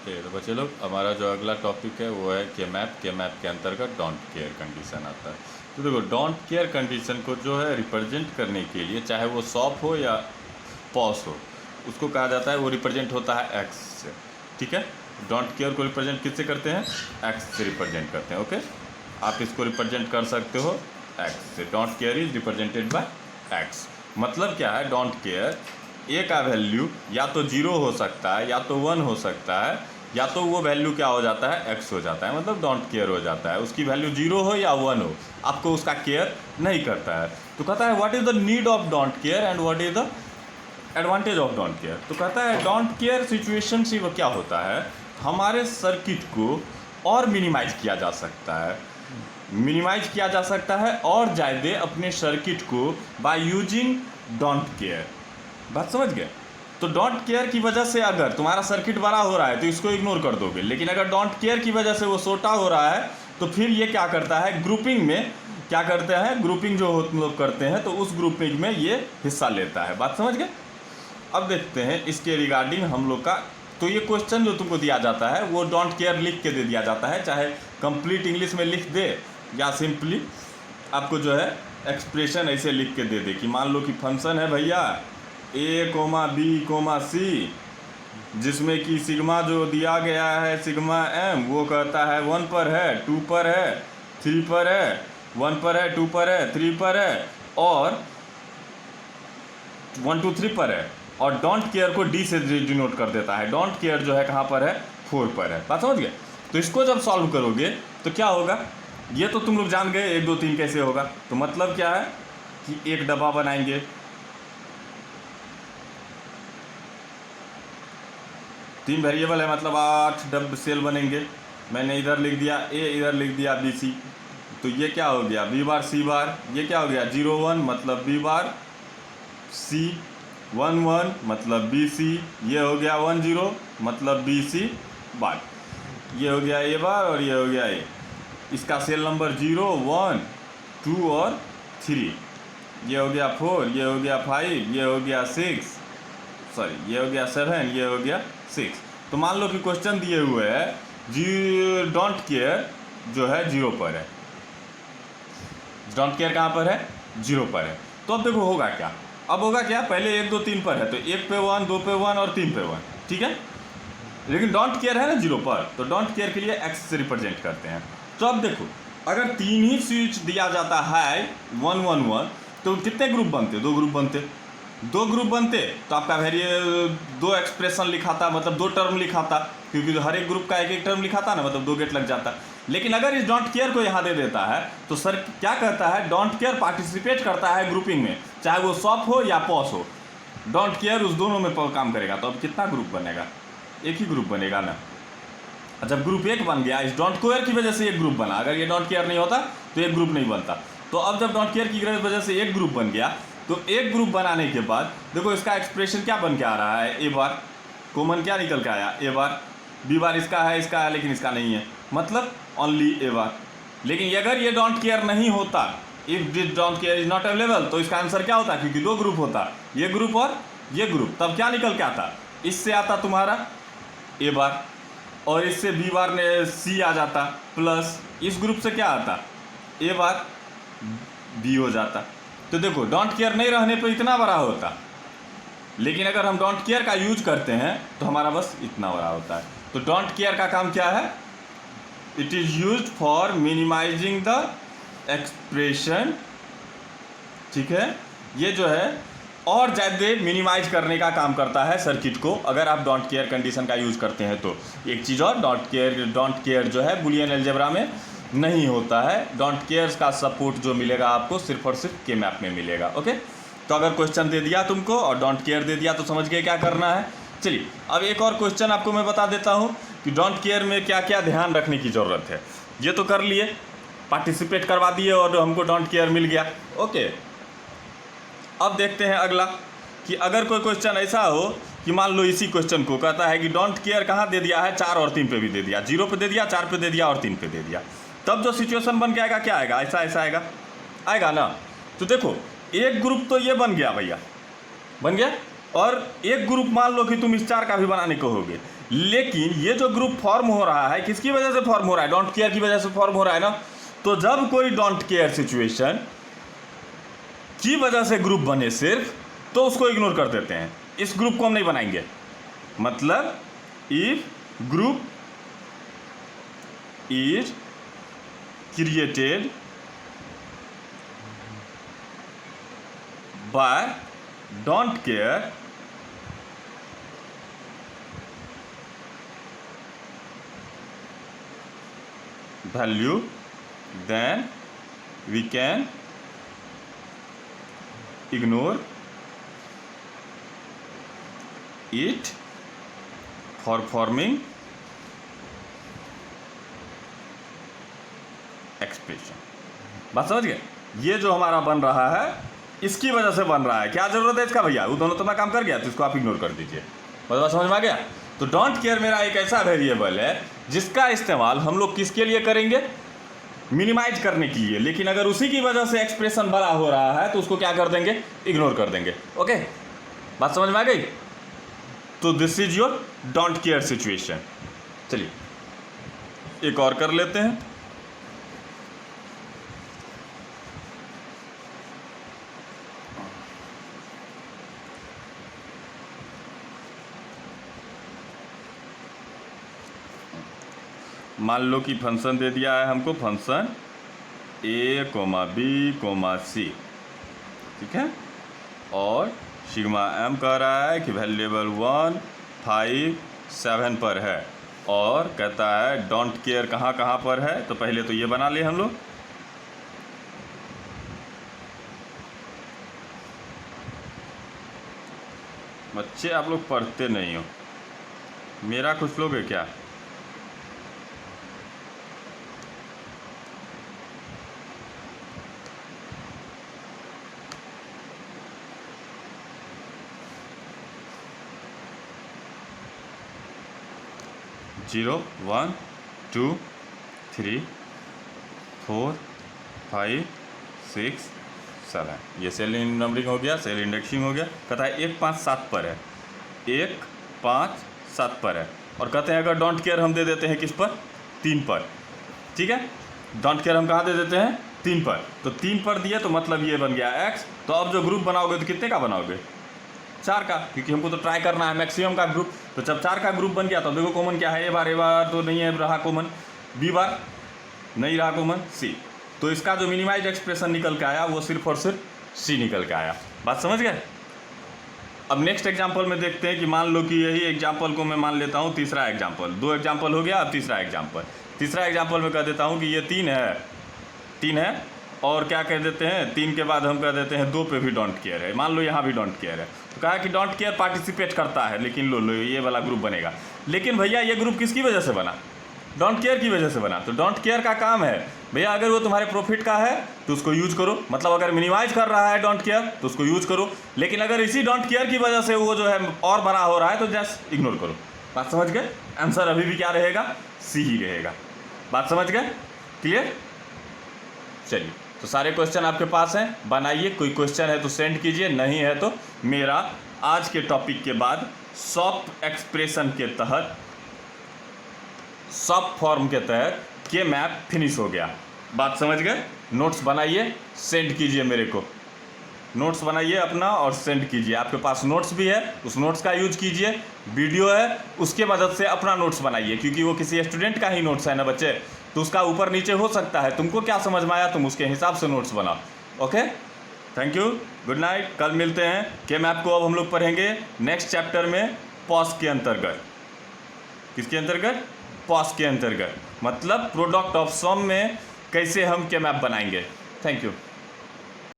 ठीक है, तो बच्चे लोग हमारा जो अगला टॉपिक है वो है के मैप के अंतर्गत डोंट केयर कंडीशन आता है। तो देखो, डोंट केयर कंडीशन को जो है रिप्रेजेंट करने के लिए, चाहे वो सॉफ हो या पॉस हो, उसको कहा जाता है, वो रिप्रेजेंट होता है एक्स से। ठीक है, डोंट केयर को रिप्रेजेंट किससे करते हैं? एक्स से रिप्रेजेंट करते हैं। ओके, आप इसको रिप्रेजेंट कर सकते हो एक्स से। Don't care is represented by x. मतलब क्या है? डोंट केयर ए का वैल्यू या तो 0 हो सकता है, या तो 1 हो सकता है, या तो वो वैल्यू क्या हो जाता है? एक्स हो जाता है। मतलब डोंट केयर हो जाता है। उसकी वैल्यू 0 हो या 1 हो, आपको उसका केयर नहीं करता है। तो कहता है what is the need of don't care and what is the advantage of don't care. तो कहता है डोंट केयर सिचुएशन से वो क्या होता है, हमारे सर्किट को और मिनिमाइज किया जा सकता है, मिनिमाइज किया जा सकता है और ज़्यादा अपने सर्किट को बाय यूजिंग डोंट केयर। बात समझ गए? तो डोंट केयर की वजह से अगर तुम्हारा सर्किट बड़ा हो रहा है तो इसको इग्नोर कर दोगे, लेकिन अगर डोंट केयर की वजह से वो छोटा हो रहा है तो फिर ये क्या करता है? ग्रुपिंग में क्या करते हैं? ग्रुपिंग जो हम लोग करते हैं तो उस ग्रुपिंग में ये हिस्सा लेता है। बात समझ गए? अब देखते हैं इसके रिगार्डिंग हम लोग का। तो ये क्वेश्चन जो तुमको दिया जाता है वो डोंट केयर लिख के दे दिया जाता है, चाहे कंप्लीट इंग्लिश में लिख दे या सिंपली आपको जो है एक्सप्रेशन ऐसे लिख के दे दे कि मान लो कि फंक्शन है भैया ए कोमा बी कोमा सी, जिसमें कि सिग्मा जो दिया गया है सिग्मा एम, वो कहता है 1 पर है, 2 पर है, 3 पर है, 1 पर है, 2 पर है, 3 पर है और 1 2 3 पर है। और डोंट केयर को डी से डिनोट कर देता है। डोंट केयर जो है कहाँ पर है? 4 पर है। बात समझ गए? तो इसको जब सॉल्व करोगे तो क्या होगा? ये तो तुम लोग जान गए 1 2 3 कैसे होगा। तो मतलब क्या है कि एक डब्बा बनाएंगे, 3 वेरिएबल है मतलब 8 डब सेल बनेंगे। मैंने इधर लिख दिया ए, इधर लिख दिया बी सी। तो ये क्या हो गया? बी बार सी बार। ये क्या हो गया? 0 1 मतलब बी बार सी, 1 1 मतलब बी सी। ये हो गया 1 0 मतलब बी सी बार। ये हो गया ए बार और ये हो गया ए। इसका सेल नंबर 0 1 2 और 3। ये हो गया 4, ये हो गया 5, ये हो गया 6, सॉरी ये हो गया 7, ये हो गया 6। तो मान लो कि क्वेश्चन दिए हुए है जी डोंट केयर जो है 0 पर है। डोंट केयर कहाँ पर है? 0 पर है। तो अब देखो होगा क्या? अब होगा क्या? पहले 1 2 3 पर है तो 1 पे 1, 2 पे 1 और 3 पे 1। ठीक है, लेकिन डोंट केयर है ना 0 पर, तो डोंट केयर के लिए एक्स से रिप्रेजेंट करते हैं। तो अब देखो, अगर 3 ही स्विच दिया जाता है 1 1 1, तो कितने ग्रुप बनते? 2 ग्रुप बनते। 2 ग्रुप बनते तो आपका वेरिए 2 एक्सप्रेशन लिखाता, मतलब 2 टर्म लिखाता, क्योंकि हर एक ग्रुप का एक एक टर्म लिखाता ना, मतलब 2 गेट लग जाता। लेकिन अगर इस डोंट केयर को यहाँ दे देता है तो सर क्या कहता है? डोंट केयर पार्टिसिपेट करता है ग्रुपिंग में, चाहे वो सॉफ्ट हो या पॉस हो। डोंट केयर उस दोनों में काम करेगा। तो अब कितना ग्रुप बनेगा? एक ही ग्रुप बनेगा ना। जब ग्रुप 1 बन गया, इस डोंट केयर की वजह से एक ग्रुप बना। अगर ये डोंट केयर नहीं होता तो एक ग्रुप नहीं बनता। तो अब जब डोंट केयर की वजह से एक ग्रुप बन गया, तो एक ग्रुप बनाने के बाद देखो इसका एक्सप्रेशन क्या बन के आ रहा है? ए बार कॉमन क्या निकल के आया? ए बार। बी बार इसका है लेकिन इसका नहीं है, मतलब ओनली ए बार। लेकिन अगर ये डोंट केयर नहीं होता, if this don't care is not available, तो इसका आंसर क्या होता? क्योंकि 2 ग्रुप होता, ये ग्रुप और ये ग्रुप, तब क्या निकल के आता? इससे आता तुम्हारा ए बार और इससे बी बार ने सी आ जाता, प्लस इस ग्रुप से क्या आता? ए बार बी हो जाता। तो देखो डोंट केयर नहीं रहने पर इतना बड़ा होता, लेकिन अगर हम डोंट केयर का यूज करते हैं तो हमारा बस इतना बड़ा होता है। तो डोंट केयर का काम क्या है? It is used for minimising the expression. ठीक है, ये जो है और ज़्यादा मिनिमाइज करने का काम करता है सर्किट को, अगर आप डोंट केयर कंडीशन का यूज़ करते हैं तो। एक चीज़ और, डोंट केयर जो है बुलियन अलजेब्रा में नहीं होता है। डोंट केयर का सपोर्ट जो मिलेगा आपको सिर्फ और सिर्फ के मैप में मिलेगा। ओके, तो अगर क्वेश्चन दे दिया तुमको और डोंट केयर दे दिया तो समझ गए क्या करना है। चलिए अब एक और क्वेश्चन आपको मैं बता देता हूँ कि डोंट केयर में क्या क्या ध्यान रखने की ज़रूरत है। ये तो कर लिए, पार्टिसिपेट करवा दिए और हमको डोंट केयर मिल गया। ओके, अब देखते हैं अगला कि अगर कोई क्वेश्चन ऐसा हो कि मान लो इसी क्वेश्चन को कहता है कि डोंट केयर कहाँ दे दिया है? 4 और 3 पे भी दे दिया, 0 पे दे दिया, 4 पे दे दिया और 3 पे दे दिया। तब जो सिचुएशन बन के आएगा क्या आएगा? ऐसा ऐसा आएगा ना। तो देखो एक ग्रुप तो ये बन गया भैया, बन गया, और एक ग्रुप मान लो कि तुम इस 4 का भी बनाने कहोगे, लेकिन ये जो ग्रुप फॉर्म हो रहा है किसकी वजह से फॉर्म हो रहा है? डोंट केयर की वजह से फॉर्म हो रहा है ना। तो जब कोई डोंट केयर सिचुएशन की वजह से ग्रुप बने सिर्फ, तो उसको इग्नोर कर देते हैं, इस ग्रुप को हम नहीं बनाएंगे। मतलब if group is created by don't care value, then we can ignore it for forming expression। बात समझ गए? ये जो हमारा बन रहा है इसकी वजह से बन रहा है। क्या जरूरत है इसका भैया? वो दोनों तो मैं काम कर गया, तो इसको आप इग्नोर कर दीजिए। बात समझ में आ गया? तो डोंट केयर मेरा एक ऐसा वेरिएबल है जिसका इस्तेमाल हम लोग किसके लिए करेंगे? मिनिमाइज करने के लिए। लेकिन अगर उसी की वजह से एक्सप्रेशन बड़ा हो रहा है तो उसको क्या कर देंगे? इग्नोर कर देंगे। ओके, बात समझ में आ गई? तो this is your don't care situation. चलिए एक और कर लेते हैं। मान लो कि फंक्शन दे दिया है हमको, फंक्शन a, b, c, ठीक है, और सिग्मा m कह रहा है कि वेरिएबल 1, 5, 7 पर है, और कहता है डोंट केयर कहाँ कहाँ पर है। तो पहले तो ये बना ले हम लोग। बच्चे आप लोग पढ़ते नहीं हो, मेरा कुछ लोग है क्या? जीरो 1 2 3 4 5 6 7, ये सेल नंबरिंग हो गया, सेल इंडेक्सिंग हो गया। कहता है 1 5 7 पर है, 1 5 7 पर है, और कहते हैं अगर डोंट केयर हम दे देते हैं किस पर? 3 पर। ठीक है, डोंट केयर हम कहाँ दे देते हैं? 3 पर। तो 3 पर दिए तो मतलब ये बन गया x। तो अब जो ग्रुप बनाओगे तो कितने का बनाओगे? 4 का, क्योंकि हमको तो ट्राई करना है मैक्सिमम का ग्रुप। तो जब 4 का ग्रुप बन गया तो देखो कॉमन क्या है? ए बार तो नहीं है रहा कॉमन, बी बार नहीं रहा कॉमन, सी। तो इसका जो मिनिमाइज एक्सप्रेशन निकल के आया वो सिर्फ और सिर्फ सी निकल के आया। बात समझ गए? अब नेक्स्ट एग्जाम्पल में देखते हैं कि मान लो कि यही एग्जाम्पल को मैं मान लेता हूँ तीसरा एग्जाम्पल। 2 एग्जाम्पल हो गया, अब तीसरा एग्जाम्पल। तीसरा एग्जाम्पल में कह देता हूँ कि ये 3 है, और क्या कह देते हैं? 3 के बाद हम कह देते हैं 2 पे भी डोंट केयर है। मान लो यहाँ भी डोंट केयर है, तो कहा कि डोंट केयर पार्टिसिपेट करता है, लेकिन लो ये वाला ग्रुप बनेगा। लेकिन भैया ये ग्रुप किसकी वजह से बना? डोंट केयर की वजह से बना। तो डोंट केयर का काम है भैया, अगर वो तुम्हारे प्रॉफिट का है तो उसको यूज करो, मतलब अगर मिनिमाइज कर रहा है डोंट केयर तो उसको यूज करो। लेकिन अगर इसी डोंट केयर की वजह से वो जो है और बड़ा हो रहा है तो जस्ट इग्नोर करो। बात समझ गए? आंसर अभी भी क्या रहेगा? सी ही रहेगा। बात समझ गए? क्लियर? चलिए, तो सारे क्वेश्चन आपके पास हैं, बनाइए। कोई क्वेश्चन है तो सेंड कीजिए, नहीं है तो मेरा आज के टॉपिक के बाद सॉफ्ट एक्सप्रेशन के तहत, सॉफ्ट फॉर्म के तहत के मैप फिनिश हो गया। बात समझ गए? नोट्स बनाइए, सेंड कीजिए मेरे को। नोट्स बनाइए अपना और सेंड कीजिए। आपके पास नोट्स भी है, उस नोट्स का यूज कीजिए। वीडियो है, उसके मदद से अपना नोट्स बनाइए, क्योंकि वो किसी स्टूडेंट का ही नोट्स है ना बच्चे, तो उसका ऊपर नीचे हो सकता है। तुमको क्या समझ में आया तुम उसके हिसाब से नोट्स बनाओ। Okay, thank you, good night. कल मिलते हैं। के मैप को अब हम लोग पढ़ेंगे नेक्स्ट चैप्टर में, पॉज के अंतर्गत। किसके अंतर्गत? पॉज के अंतर्गत, मतलब प्रोडक्ट ऑफ सम में कैसे हम के मैप बनाएंगे। Thank you.